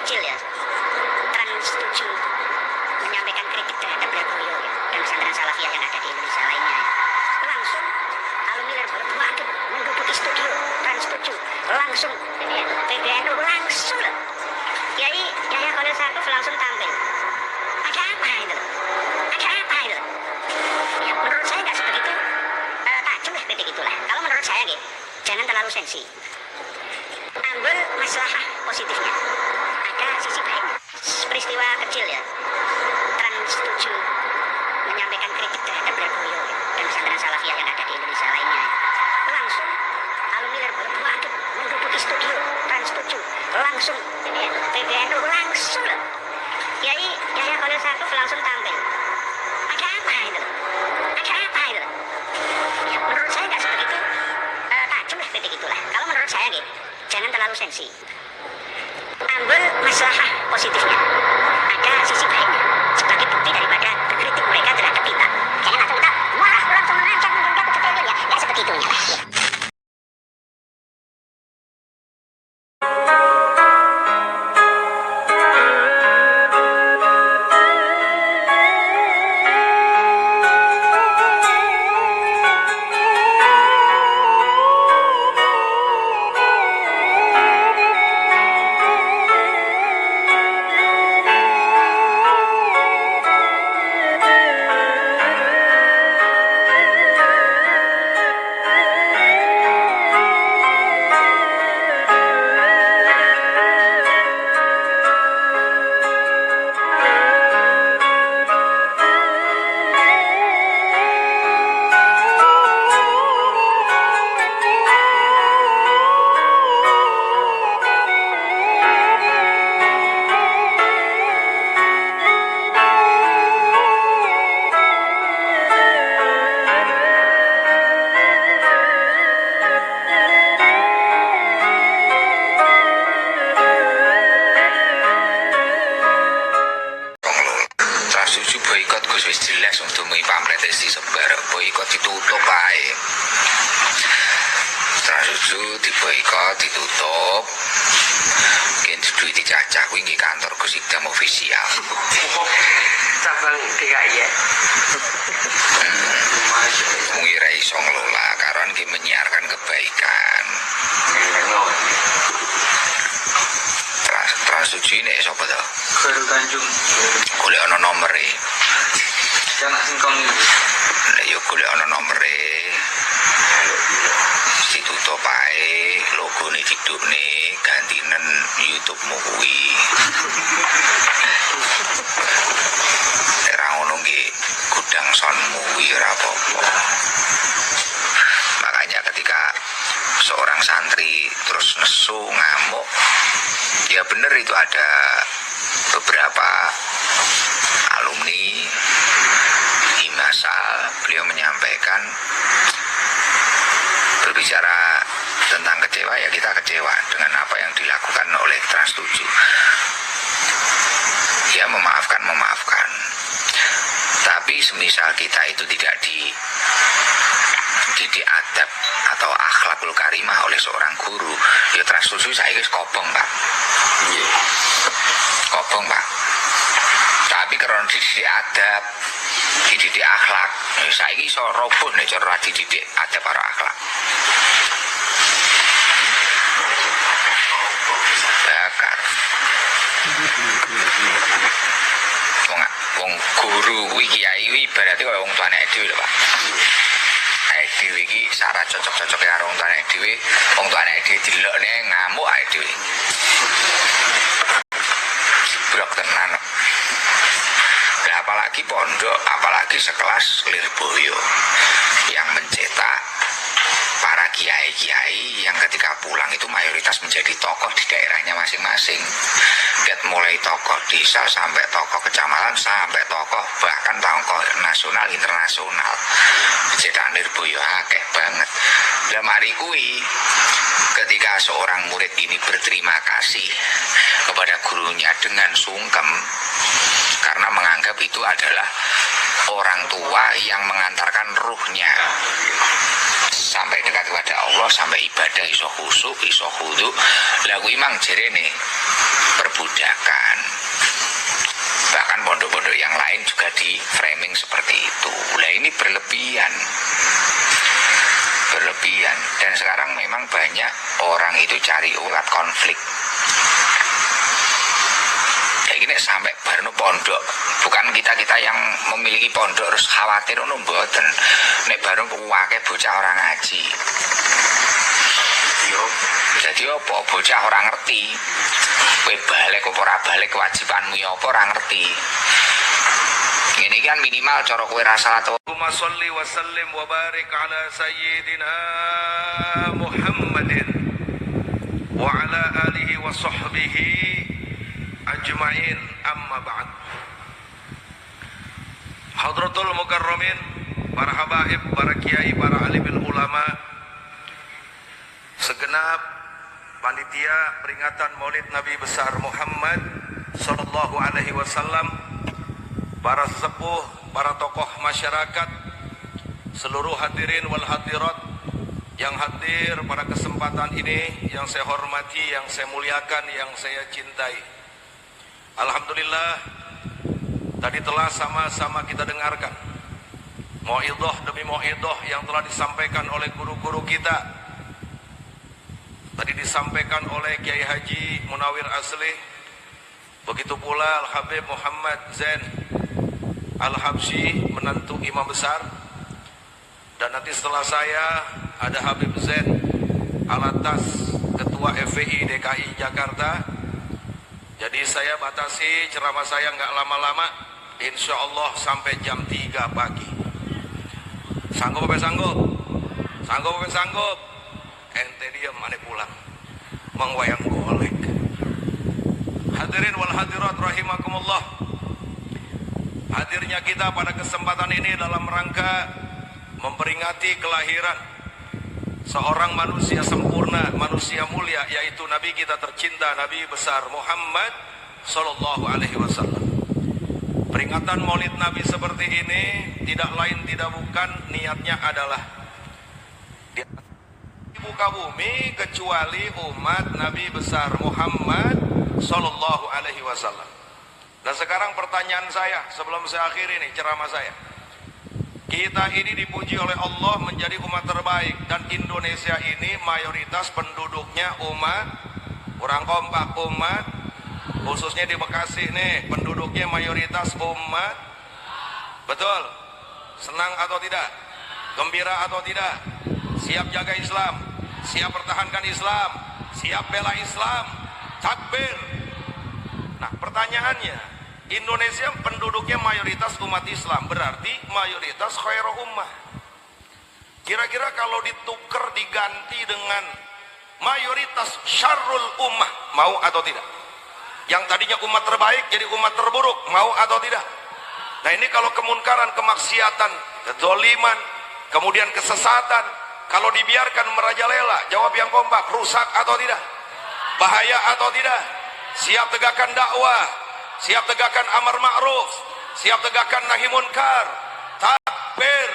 kecil ya, Trans 7 menyampaikan kritik terhadap Lirboyo ya, dan pesantren Salafiyah yang ada di Indonesia lainnya ya. Langsung alumni Lirboyo bangkit menduduki studio Trans 7, langsung PBNU langsung loh. Yai Yahya Khalil Stakuf langsung tampil. Ada apa itu? Ada apa itu? Ya, menurut saya nggak sebegitu tajam lah kritik itulah. Kalau menurut saya gitu, jangan terlalu sensi. Ambil masalah positifnya. Ada sisi baiknya. Peristiwa kecil ya, Trans 7 menyampaikan kritik terhadap Lirboyo ya, dan pesantren Salafiyah yang ada di Indonesia lainnya ya. Langsung alumni Lirboyo bangkit menduduki studio Trans 7, langsung PBNU langsung loh. Yai Yahya Khalil Stakuf langsung tampil. Ada apa itu? Ada apa itu? Ya, menurut saya nggak sebegitu tajam lah kritik itulah. Kalau menurut saya gitu, jangan terlalu sensi. Ambil masalah positifnya. Ada sisi baiknya. Sebagai bukti daripada kritik mereka terhadap kita. Jangan langsung kita, wah langsung mengancam menduga ke triliun ya. Nggak sebegitunya lah. Ya. Boikot Gus wis jelas untuk pamflet disebar, boikot ditutup ae. Trans 7 diboikot ditutup. Mungkin duit dicacah kuwi nggih kantor Gus Idam official. Cabang DKI ya. Mengira iso ngelola karon ki menyiarkan kebaikan. Trans 7 ini sapa to? Khairul Tanjung. Golek ana nomere. Anak singkong iki. Lah yo golek ana nomere. Ditutup ae, logone didukne gantinen YouTube-mu kuwi. Ora ngono nggih gudang sonmu kuwi ora apa-apa. Makanya ketika seorang santri terus nesu ngamuk, ya benar itu ada beberapa alumni Himasal, beliau menyampaikan berbicara tentang kecewa, ya kita kecewa dengan apa yang dilakukan oleh Trans 7. Ya memaafkan. Tapi semisal kita itu tidak dididik adab atau akhlakul karimah oleh seorang guru, ya Trans 7 saya wis kobong, Pak. Kobong, Pak. Tapi karena dididik adab, dididik akhlak, saya ini so roboh nih cara dididik adab para akhlak. Bakar. Wong guru kuwi kiai kuwi ibaratnya kaya wong tuane dhewe lho, Pak. Dhewe iki syarat cocok-cocoke karo wong tuane dhewe, wong tuane dhewe dilokne ngamuk ae dhewe. Brok tenan. Nah, apalagi pondok, apalagi sekelas Lirboyo yang mencetak para kiai-kiai yang ketika pulang itu mayoritas menjadi tokoh di daerahnya masing-masing. Mulai tokoh desa sampai tokoh kecamatan sampai tokoh bahkan tokoh nasional internasional. Cetakan Lirboyo akeh banget. Lah mari kuwi ketika seorang murid ini berterima kasih kepada gurunya dengan sungkem karena menganggap itu adalah orang tua yang mengantarkan ruhnya sampai dekat kepada Allah, sampai ibadah iso khusyuk, iso khudu. Lah kuwi mang jerene berbudaya ajakan. Bahkan pondok-pondok yang lain juga di framing seperti itu. Nah ini berlebihan. Dan sekarang memang banyak orang itu cari ulat konflik. Ya ini sampai baru pondok, bukan kita yang memiliki pondok harus khawatir mboten. Nek baru kuwake bocah orang ngaji. Jadi apa bocah orang ngerti. Kowe balik apa ora balik kewajibanmu ya apa ora ngerti. Ini kan minimal cara kowe rasa atau Allahumma sholli wa sallim wa barik ala sayyidina Muhammadin wa ala alihi wa sahbihi ajma'in, amma ba'd. Hadratul mukarramin, para habaib, para kiai, para alimul ulama, segenap panitia peringatan Maulid Nabi besar Muhammad sallallahu alaihi wasallam, para sesepuh, para tokoh masyarakat, seluruh hadirin wal hadirat yang hadir pada kesempatan ini, yang saya hormati, yang saya muliakan, yang saya cintai. Alhamdulillah, tadi telah sama-sama kita dengarkan mauidhah demi mauidhah yang telah disampaikan oleh guru-guru kita. Tadi disampaikan oleh Kiai Haji Munawir Aslih, begitu pula Al-Habib Muhammad Zain Al-Habsyi, menantu imam besar, dan nanti setelah saya ada Habib Zain Alatas, ketua FPI DKI Jakarta. Jadi saya batasi ceramah saya nggak lama-lama, insya Allah sampai jam 3 pagi. Sanggup apa sanggup? Sanggup apa sanggup? Ente diam, ane pulang mengwayang golek. Hadirin wal hadirat rahimakumullah, hadirnya kita pada kesempatan ini dalam rangka memperingati kelahiran seorang manusia sempurna, manusia mulia, yaitu Nabi kita tercinta, Nabi besar Muhammad sallallahu alaihi wasallam. Peringatan Maulid Nabi seperti ini tidak lain tidak bukan niatnya adalah di muka bumi kecuali umat Nabi besar Muhammad sallallahu alaihi wasallam. Dan sekarang pertanyaan saya sebelum saya akhiri nih ceramah saya. Kita ini dipuji oleh Allah menjadi umat terbaik, dan Indonesia ini mayoritas penduduknya umat orang kompak, umat khususnya di Bekasi nih penduduknya mayoritas umat. Betul? Senang atau tidak? Gembira atau tidak? Siap jaga Islam, siap pertahankan Islam, siap bela Islam, takbir. Nah pertanyaannya, Indonesia penduduknya mayoritas umat Islam, berarti mayoritas khairu ummah. Kira-kira kalau ditukar diganti dengan mayoritas syarrul ummah, mau atau tidak? Yang tadinya umat terbaik jadi umat terburuk, mau atau tidak? Nah ini kalau kemunkaran, kemaksiatan, kezaliman, kemudian kesesatan, kalau dibiarkan merajalela, jawab yang kompak, rusak atau tidak? Bahaya atau tidak? Siap tegakkan dakwah, siap tegakkan amar ma'ruf, siap tegakkan nahi munkar, takbir.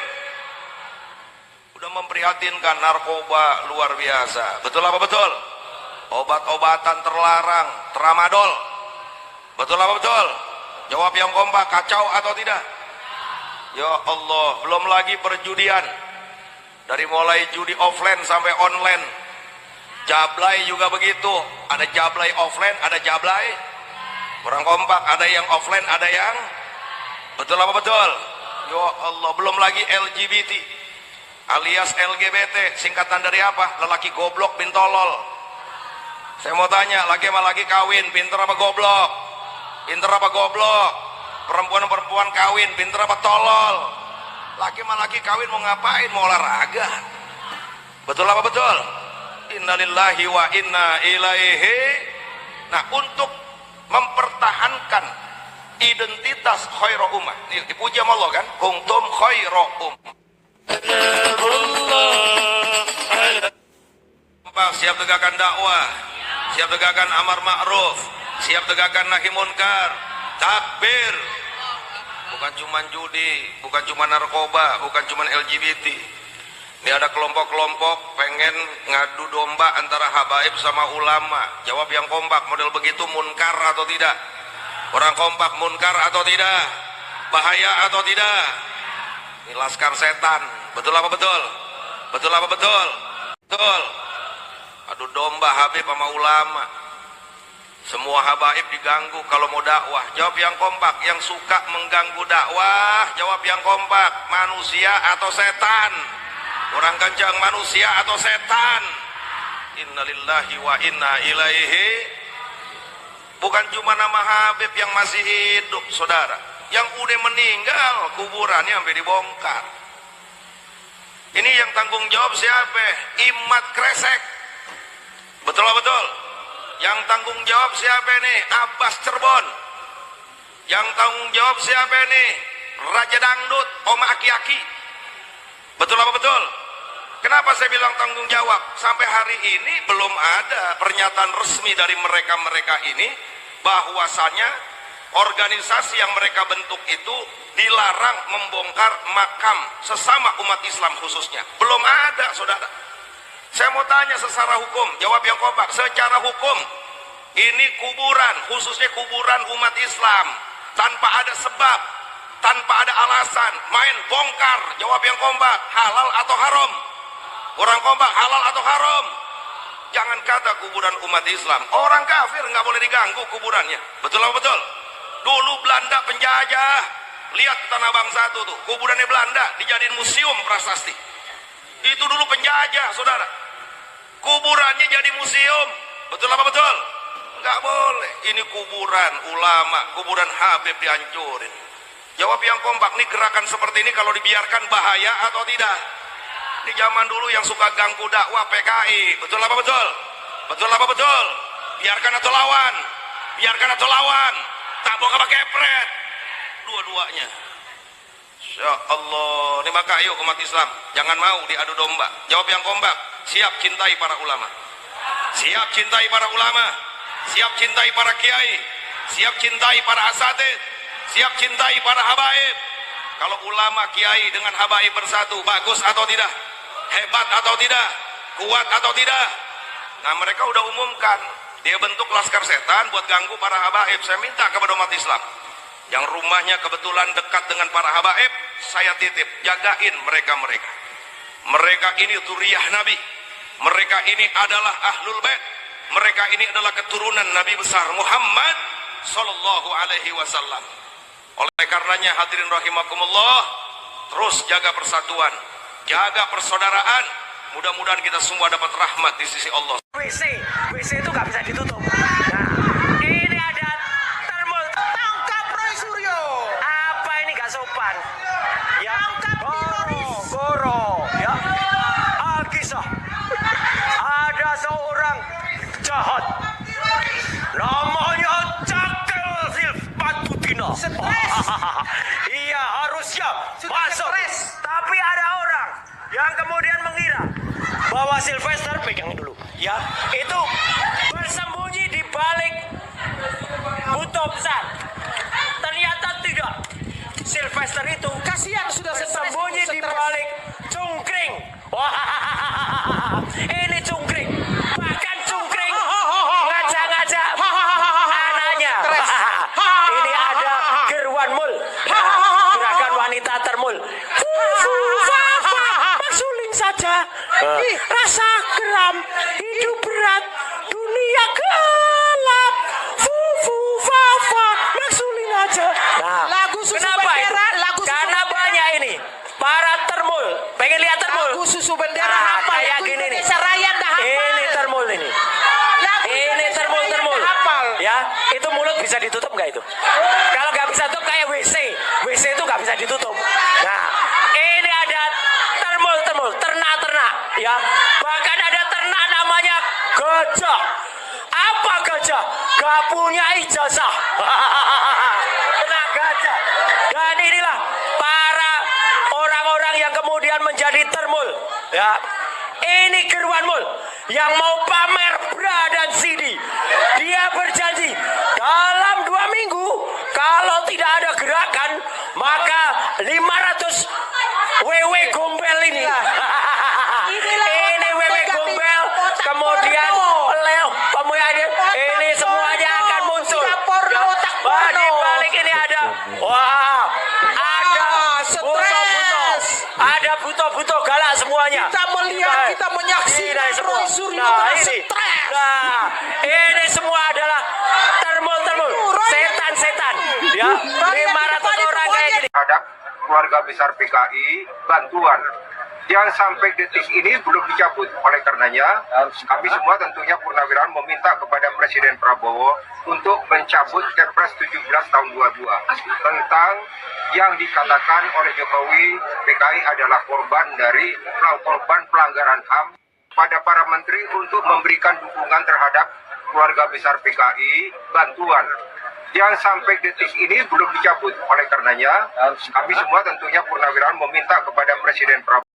Udah memprihatinkan, narkoba luar biasa, betul apa betul? Obat-obatan terlarang, tramadol, betul apa betul? Jawab yang kompak, kacau atau tidak? Ya Allah, belum lagi perjudian, dari mulai judi offline sampai online. Jablay juga begitu, ada jablay offline, ada jablay kurang kompak, ada yang offline, ada yang betul apa betul? Ya Allah, belum lagi LGBT alias LGBT, singkatan dari apa? Lelaki goblok bin tolol. Saya mau tanya, laki sama laki kawin, pinter apa goblok? Pinter apa goblok? Perempuan-perempuan kawin, pinter apa tolol? Laki sama laki kawin mau ngapain? Mau olahraga. Betul apa betul? Innalillahi wa inna ilaihi. Nah, untuk mempertahankan identitas khairu ummah, ini dipuji sama Allah kan, kuntum khairu ummah. Siap tegakkan dakwah, siap tegakkan amar ma'ruf, siap tegakkan nahi munkar, takbir. Bukan cuma judi, bukan cuma narkoba, bukan cuma LGBT. Ini ada kelompok-kelompok pengen ngadu domba antara habaib sama ulama. Jawab yang kompak, model begitu munkar atau tidak? Orang kompak munkar atau tidak? Bahaya atau tidak? Ini laskar setan. Betul apa betul? Betul apa betul? Betul. Adu domba habib sama ulama. Semua habaib diganggu kalau mau dakwah. Jawab yang kompak. Yang suka mengganggu dakwah, jawab yang kompak. Manusia atau setan? Orang kencang, manusia atau setan? Innalillahi wa inna ilaihi. Bukan cuma nama habib yang masih hidup, saudara. Yang udah meninggal, kuburannya sampai dibongkar. Ini yang tanggung jawab siapa? Imat Kresek. Betul apa betul? Yang tanggung jawab siapa nih? Abbas Cirebon. Yang tanggung jawab siapa nih? Raja Dangdut, Om Aki-Aki. Betul apa betul? Kenapa saya bilang tanggung jawab? Sampai hari ini belum ada pernyataan resmi dari mereka-mereka ini bahwasanya organisasi yang mereka bentuk itu dilarang membongkar makam sesama umat Islam khususnya. Belum ada, saudara. Saya mau tanya secara hukum, jawab yang kompak. Secara hukum, ini kuburan, khususnya kuburan umat Islam, tanpa ada sebab, tanpa ada alasan, main bongkar. Jawab yang kompak, halal atau haram? Orang kompak, halal atau haram? Jangan kata kuburan umat Islam, orang kafir nggak boleh diganggu kuburannya. Betul apa betul? Dulu Belanda penjajah, lihat Tanah Abang 1 tuh, kuburannya Belanda dijadiin museum prasasti. Itu dulu penjajah, saudara. Kuburannya jadi museum. Betul apa betul? Nggak boleh. Ini kuburan ulama, kuburan habib dihancurin. Jawab yang kompak, nih gerakan seperti ini kalau dibiarkan bahaya atau tidak? Di zaman dulu yang suka ganggu dakwah PKI. Betul apa betul? Betul apa betul? Biarkan atau lawan? Biarkan atau lawan? Tabok apa kepret? Dua-duanya. Ya Allah, ini maka ayo umat Islam, jangan mau diadu domba. Jawab yang kompak, siap cintai para ulama. Siap cintai para ulama. Siap cintai para kiai. Siap cintai para asatid. Siap cintai para habaib. Kalau ulama kiai dengan habaib bersatu, bagus atau tidak? Hebat atau tidak? Kuat atau tidak? Nah, mereka udah umumkan, dia bentuk laskar setan buat ganggu para habaib. Saya minta kepada umat Islam yang rumahnya kebetulan dekat dengan para habaib, saya titip, jagain mereka-mereka. Mereka ini dzurriyyah Nabi. Mereka ini adalah ahlul bait. Mereka ini adalah keturunan Nabi besar Muhammad sallallahu alaihi wasallam. Oleh karenanya hadirin rahimakumullah, terus jaga persatuan, jaga persaudaraan. Mudah-mudahan kita semua dapat rahmat di sisi Allah. WC itu nggak bisa ditutup. Nah, ini ada termol. Tangkap Roy Suryo. Apa ini nggak sopan? Ya, Goro. Ya, Alkisah. Ada seorang jahat. Namanya Cakil Silvatudina. Iya, harusnya masuk. Tapi ada orang yang kemudian mengira bahwa Sylvester, pegang dulu ya, itu bersembunyi di balik buto besar. Ternyata tidak. Sylvester itu kasihan sudah bersembunyi di balik cungkring. Wah, ini cungkring. Bahkan cungkring ngajak-ngajak anaknya. Ini ada geruan mul, gerakan wanita termul. Suling saja, rasa geram, hidup berat, dunia gelap, maksuling aja. Nah, Lagu Susu kenapa Bendera, itu? lagu Susu Karena banyak ini para termul, pengen lihat termul. Lagu Susu Bendera Nah, hafal, kayak lagu gini nih. Indonesia Raya nggak hafal. Ini termul ini. Lagu Ini Indonesia termul Raya nggak hafal. ya, itu mulut bisa ditutup nggak itu? Kalau nggak bisa tutup kayak WC itu nggak bisa ditutup. Nah, ini ada termul, ternak ya, bahkan ada ternak namanya gajah. Apa gajah? Gak punya ijazah. Ternak gajah. Dan inilah para orang-orang yang kemudian menjadi termul ya. Ini geruan mul yang mau pamer bra dan CD. Dia berjanji dalam 2 minggu kalau tidak ada gerakan maka 500 WW gombel ini ini ada, wah, ada stres. ada buto-buto galak semuanya. Kita melihat, kita menyaksikan Ini semua. Roy Suryo Nah, merasa ini. stres. Nah, ini semua adalah termul-termul, setan-setan. Ya, 500 orang kayak gini. Terhadap keluarga besar PKI bantuan yang sampai detik ini belum dicabut. Oleh karenanya kami semua tentunya purnawirawan meminta kepada Presiden Prabowo untuk mencabut Kepres 17 tahun 22 tentang yang dikatakan oleh Jokowi PKI adalah korban pelanggaran HAM, pada para menteri untuk memberikan dukungan terhadap keluarga besar PKI bantuan yang sampai detik ini belum dicabut. Oleh karenanya kami semua tentunya purnawirawan meminta kepada Presiden Prabowo